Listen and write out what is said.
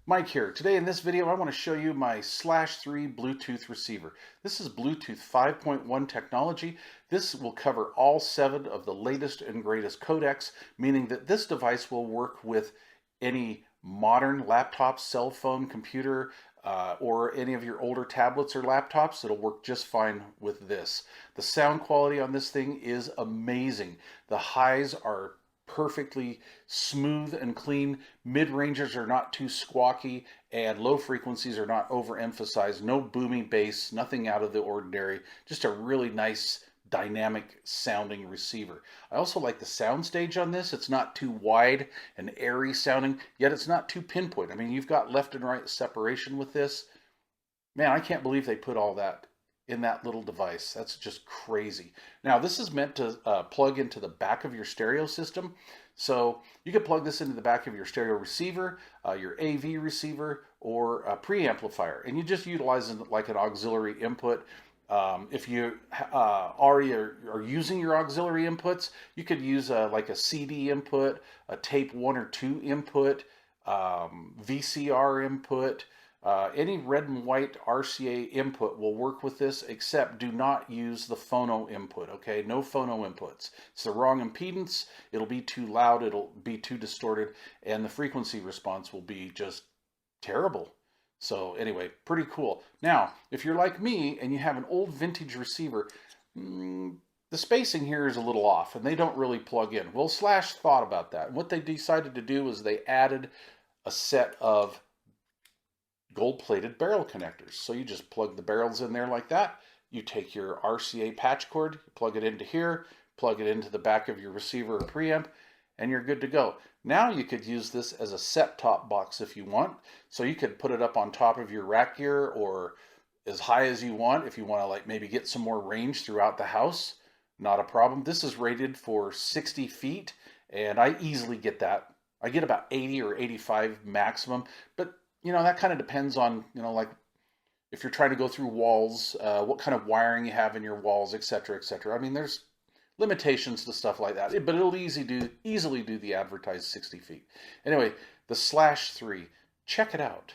Mike here. Today in this video I want to show you my /3 Bluetooth receiver. This is Bluetooth 5.1 technology. This will cover all 7 of the latest and greatest codecs, meaning that this device will work with any modern laptop, cell phone, computer, or any of your older tablets or laptops. It'll work just fine with this. The sound quality on this thing is amazing. The highs are perfectly smooth and clean. Mid-ranges are not too squawky, and low frequencies are not overemphasized. No booming bass, nothing out of the ordinary. Just a really nice dynamic sounding receiver. I also like the soundstage on this. It's not too wide and airy sounding, yet it's not too pinpoint. I mean, you've got left and right separation with this. Man, I can't believe they put all that in that little device. That's just crazy. Now, this is meant to plug into the back of your stereo system. So you could plug this into the back of your stereo receiver, your AV receiver, or a preamplifier, and you just utilize it like an auxiliary input. If you already are using your auxiliary inputs, you could use like a CD input, a tape 1 or 2 input, VCR input. Any red and white RCA input will work with this, except do not use the phono input, okay? No phono inputs. It's the wrong impedance. It'll be too loud. It'll be too distorted, and the frequency response will be just terrible. So anyway, pretty cool. Now, if you're like me and you have an old vintage receiver, the spacing here is a little off, and they don't really plug in. Well, Slash thought about that. And what they decided to do was they added a set of gold-plated barrel connectors. So you just plug the barrels in there like that. You take your RCA patch cord, plug it into here, plug it into the back of your receiver or preamp, and you're good to go. Now you could use this as a set-top box if you want. So you could put it up on top of your rack gear or as high as you want if you want to like maybe get some more range throughout the house. Not a problem. This is rated for 60 feet, and I easily get that. I get about 80 or 85 maximum, but you know, that kind of depends on, you know, like if you're trying to go through walls, what kind of wiring you have in your walls, etc., etc. I mean, there's limitations to stuff like that, but it'll easily do the advertised 60 feet. Anyway, the /3, check it out.